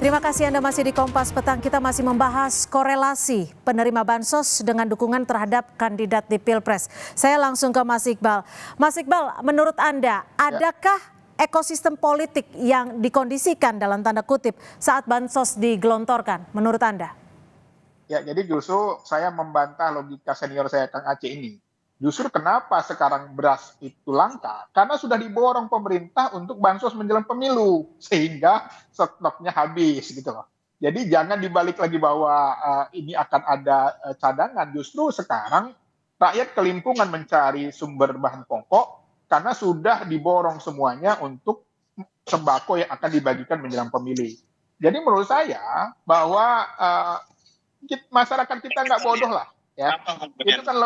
Terima kasih Anda masih di Kompas Petang. Kita masih membahas korelasi penerima bansos dengan dukungan terhadap kandidat di Pilpres. Saya langsung ke Mas Iqbal. Mas Iqbal, menurut Anda, adakah ekosistem politik yang dikondisikan dalam tanda kutip saat bansos digelontorkan menurut Anda? Ya, jadi justru saya membantah logika senior saya Kang Aceh ini. Justru kenapa sekarang beras itu langka? Karena sudah diborong pemerintah untuk bansos menjelang pemilu, sehingga stoknya habis gitu loh. Jadi jangan dibalik lagi bahwa ini akan ada cadangan. Justru sekarang rakyat kelimpungan mencari sumber bahan pokok karena sudah diborong semuanya untuk sembako yang akan dibagikan menjelang pemilu. Jadi menurut saya bahwa masyarakat kita nggak bodoh lah, ya. Itu kan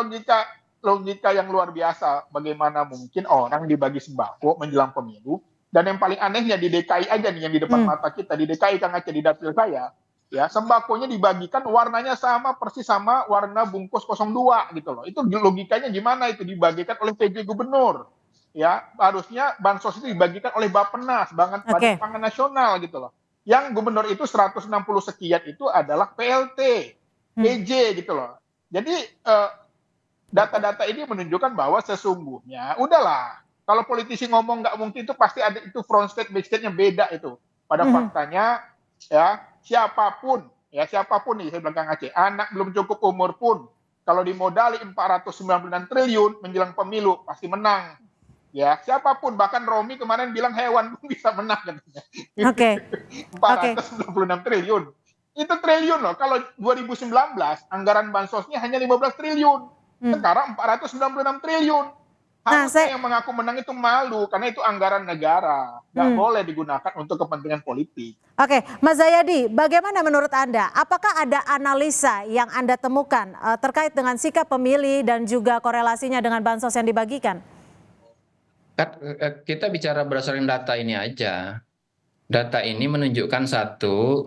logika yang luar biasa. Bagaimana mungkin orang dibagi sembako menjelang pemilu? Dan yang paling anehnya di DKI aja nih, yang di depan mata kita, di DKI Kang Aceh, di dapil saya, ya sembakonya dibagikan warnanya sama persis sama warna bungkus 02 gitu loh. Itu logikanya gimana itu dibagikan oleh PJ Gubernur? Ya, harusnya bansos itu dibagikan oleh Bappenas, Badan Pangan Nasional gitu loh. Yang gubernur itu 160 sekian itu adalah PLT, PJ gitu loh. Jadi data-data ini menunjukkan bahwa sesungguhnya udahlah, kalau politisi ngomong nggak mungkin itu pasti ada itu front state back state-nya beda itu. Pada faktanya ya siapapun nih saya bilang Kang Aceh, anak belum cukup umur pun kalau dimodali 496 triliun menjelang pemilu pasti menang. Ya, siapapun, bahkan Romi kemarin bilang hewan pun bisa menang katanya. Oke. 496 triliun. Itu triliun loh. Kalau 2019 anggaran bansosnya hanya 15 triliun. Sekarang 496 triliun. Harusnya yang mengaku menang itu malu karena itu anggaran negara. Nggak boleh digunakan untuk kepentingan politik. Oke, Mas Zayadi, bagaimana menurut Anda? Apakah ada analisa yang Anda temukan terkait dengan sikap pemilih dan juga korelasinya dengan bansos yang dibagikan? Kita bicara berdasarkan data ini aja. Data ini menunjukkan 69%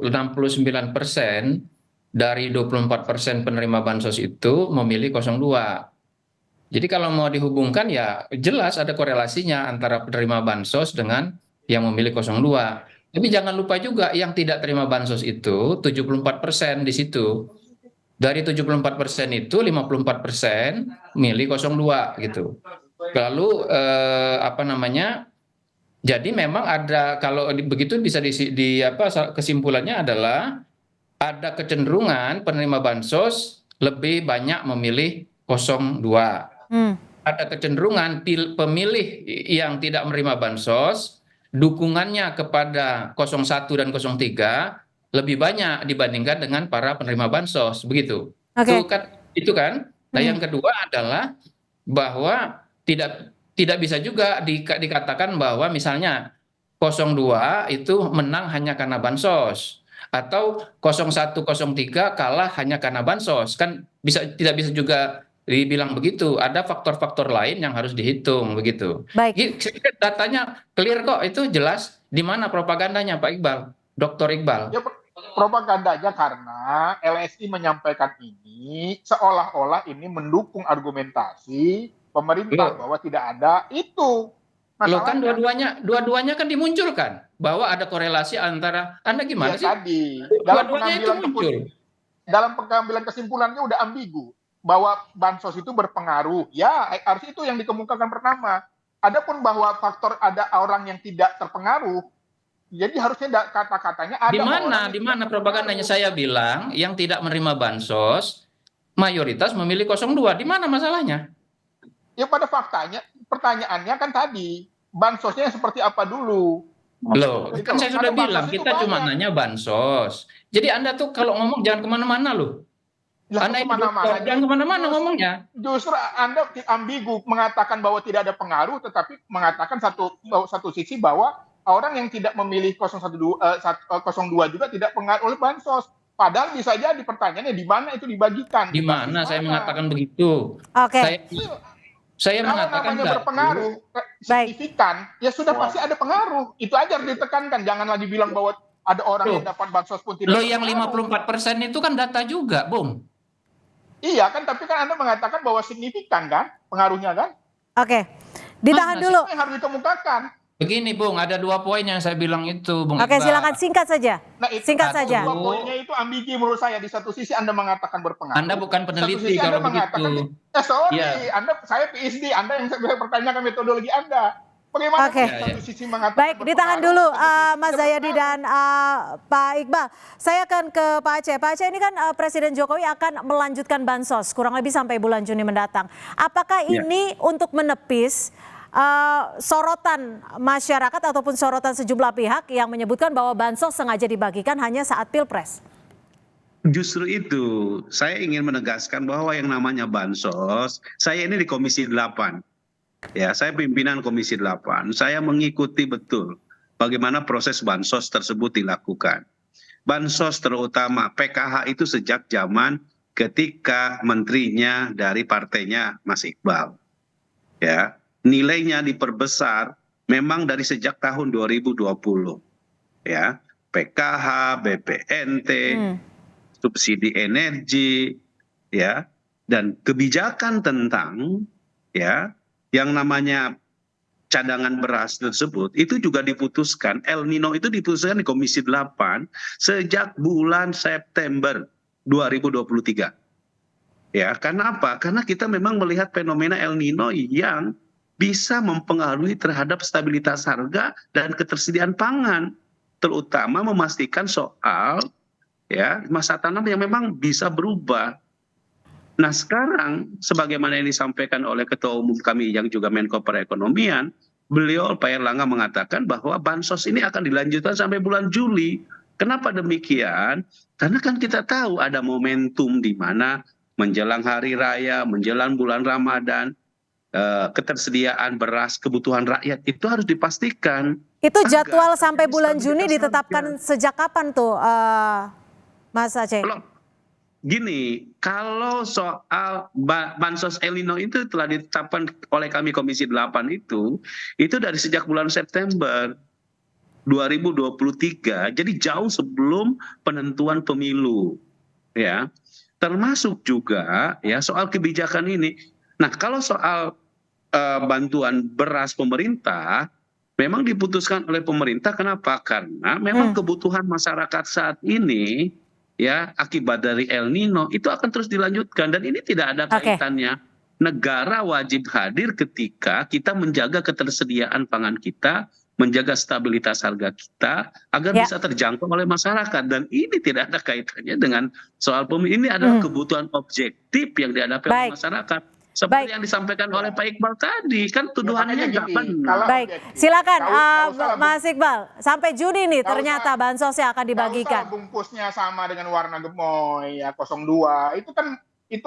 dari 24% penerima bansos itu memilih 02. Jadi kalau mau dihubungkan ya jelas ada korelasinya antara penerima bansos dengan yang memilih 02. Tapi jangan lupa juga yang tidak terima bansos itu 74% di situ. Dari 74% itu 54% milih 02 gitu. Lalu jadi memang ada, kalau begitu bisa kesimpulannya adalah ada kecenderungan penerima bansos lebih banyak memilih 02. Ada kecenderungan pemilih yang tidak menerima bansos dukungannya kepada 01 dan 03 lebih banyak dibandingkan dengan para penerima bansos, begitu. Itu kan. Nah, yang kedua adalah bahwa tidak bisa juga dikatakan bahwa misalnya 02 itu menang hanya karena bansos atau 01 03 kalah hanya karena bansos, kan tidak bisa juga dibilang begitu. Ada faktor-faktor lain yang harus dihitung begitu. Baik. Datanya clear kok, itu jelas. Di mana propagandanya Pak Iqbal, Dr. Iqbal? Ya, propagandanya karena LSI menyampaikan ini seolah-olah ini mendukung argumentasi pemerintah bahwa tidak ada itu. Loh kan dua-duanya kan dimunculkan bahwa ada korelasi antara, Anda gimana sih? Tadi dalam pengambilan kesimpulannya udah ambigu bahwa bansos itu berpengaruh. Ya, harus itu yang dikemukakan pertama. Adapun bahwa faktor ada orang yang tidak terpengaruh, jadi harusnya kata-katanya ada. Di mana propagandanya? Saya bilang yang tidak menerima bansos mayoritas memilih 02. Di mana masalahnya? Ya pada faktanya, pertanyaannya kan tadi, bansosnya seperti apa dulu? Loh, kan saya sudah bilang, kita cuma nanya bansos. Jadi Anda tuh kalau ngomong jangan kemana-mana loh. Anda jangan kemana-mana ngomongnya. Justru Anda ambigu mengatakan bahwa tidak ada pengaruh, tetapi mengatakan satu sisi bahwa orang yang tidak memilih 02 juga tidak pengaruh oleh bansos. Padahal bisa jadi pertanyaannya di mana itu dibagikan. Di mana saya mengatakan begitu? Oke. Saya mengatakan namanya berpengaruh signifikan, ya sudah pasti ada pengaruh. Itu aja harus ditekankan. Jangan lagi bilang bahwa ada orang yang dapat bansos pun tidak. Loh, yang 54% itu kan data juga, Bung. Iya kan, tapi kan Anda mengatakan bahwa signifikan kan pengaruhnya kan? Oke, ditahan dulu. Yang harus dikemukakan. Begini Bung, ada 2 poin yang saya bilang itu, Bung Oke, Iqbal. silakan singkat saja. Nah, itu Singkat Satu, saja. dua poinnya itu ambigi menurut saya. Di satu sisi Anda mengatakan berpengaruh, Anda bukan di satu peneliti sisi Anda kalau mengatakan, begitu. sorry, Iya, saya PhD, Anda yang saya pertanyakan metodologi Anda. Bagaimana Oke. di satu sisi mengatakan Baik, ditahan berpengaruh, dulu di satu sisi Mas tidak Zayadi dan berpengaruh. Pak Iqbal. Saya akan ke Pak Aceh. Pak Aceh, ini kan Presiden Jokowi akan melanjutkan bansos kurang lebih sampai bulan Juni mendatang. Apakah Ya. ini untuk menepis sorotan masyarakat ataupun sorotan sejumlah pihak yang menyebutkan bahwa bansos sengaja dibagikan hanya saat Pilpres? Justru itu, saya ingin menegaskan bahwa yang namanya bansos, saya ini di Komisi 8. Ya, saya pimpinan Komisi 8. Saya mengikuti betul bagaimana proses bansos tersebut dilakukan. Bansos terutama PKH itu sejak zaman ketika menterinya dari partainya Mas Iqbal. Ya, nilainya diperbesar memang dari sejak tahun 2020. Ya, PKH, BPNT, subsidi energi, ya, dan kebijakan tentang ya yang namanya cadangan beras tersebut itu juga diputuskan, El Nino itu diputuskan di Komisi 8 sejak bulan September 2023. Ya, karena apa? Karena kita memang melihat fenomena El Nino yang bisa mempengaruhi terhadap stabilitas harga dan ketersediaan pangan, terutama memastikan soal ya masa tanam yang memang bisa berubah. Nah sekarang sebagaimana yang disampaikan oleh Ketua Umum kami yang juga Menko Perekonomian, beliau Pak Erlangga mengatakan bahwa bansos ini akan dilanjutkan sampai bulan Juli. Kenapa demikian? Karena kan kita tahu ada momentum di mana menjelang hari raya, menjelang bulan Ramadan, ketersediaan beras kebutuhan rakyat itu harus dipastikan. Itu agar jadwal sampai terjadi bulan Juni stabilitas ditetapkan harga. sejak kapan tuh Mas Aceh? Gini, kalau soal bansos El Nino itu telah ditetapkan oleh kami Komisi 8 itu dari sejak bulan September 2023, jadi jauh sebelum penentuan pemilu, ya. Termasuk juga ya soal kebijakan ini. Nah, kalau soal bantuan beras pemerintah memang diputuskan oleh pemerintah, kenapa? Karena memang kebutuhan masyarakat saat ini ya akibat dari El Nino itu akan terus dilanjutkan dan ini tidak ada kaitannya. Negara wajib hadir ketika kita menjaga ketersediaan pangan kita, menjaga stabilitas harga kita agar bisa terjangkau oleh masyarakat, dan ini tidak ada kaitannya dengan soal pemilu. Ini adalah kebutuhan objektif yang dihadapi oleh masyarakat. Seperti yang disampaikan oleh Pak Iqbal tadi, kan tuduhannya nggak benar. Baik, silakan Mas Iqbal. Sampai Juni nih ternyata bansosnya akan dibagikan. Kalau bungkusnya sama dengan warna gemoy ya 02, itu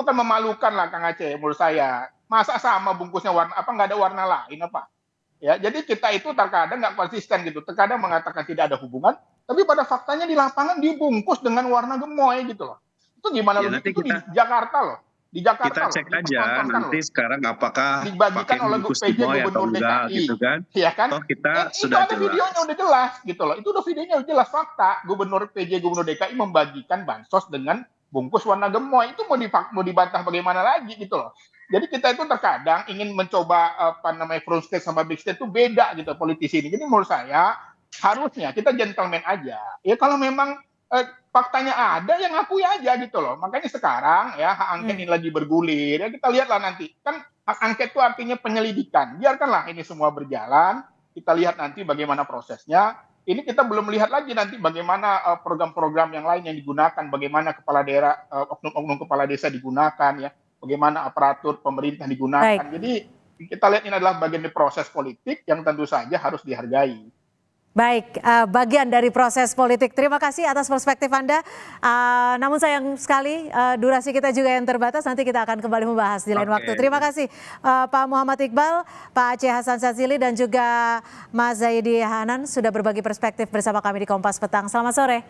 kan memalukan lah Kang Aceh menurut saya. Masa sama bungkusnya warna apa, nggak ada warna lain apa? Ya, jadi kita itu terkadang nggak konsisten gitu. Terkadang mengatakan tidak ada hubungan, tapi pada faktanya di lapangan dibungkus dengan warna gemoy gitu loh. Itu gimana Ya, itu di Jakarta loh. Di Jakarta kita cek aja nanti sekarang apakah dibagikan oleh PJ Gubernur DKI, gitu kan? ya kan? Toh kita Itu sudah ada videonya udah jelas gitu loh. Itu udah videonya udah jelas, fakta. PJ Gubernur DKI membagikan bansos dengan bungkus warna gemoy. Itu mau dibantah bagaimana lagi gitu loh. Jadi kita itu terkadang ingin mencoba front stage sama big stage itu beda gitu politisi ini. Jadi menurut saya harusnya kita gentleman aja. Ya kalau memang faktanya ada, yang akui aja gitu loh. Makanya sekarang ya hak angket ini lagi bergulir. Ya kita lihatlah nanti. Kan hak angket itu artinya penyelidikan. Biarkanlah ini semua berjalan. Kita lihat nanti bagaimana prosesnya. Ini kita belum melihat lagi nanti bagaimana program-program yang lain yang digunakan. Bagaimana kepala daerah, oknum-oknum kepala desa digunakan ya. Bagaimana aparatur pemerintah digunakan. Jadi kita lihat ini adalah bagian dari proses politik yang tentu saja harus dihargai. Baik, bagian dari proses politik. Terima kasih atas perspektif Anda. Namun sayang sekali durasi kita juga yang terbatas. Nanti kita akan kembali membahas di lain waktu. Terima kasih Pak Muhammad Iqbal, Pak Aceh Hasan Sadzili, dan juga Mas Zayadi Hanan sudah berbagi perspektif bersama kami di Kompas Petang. Selamat sore.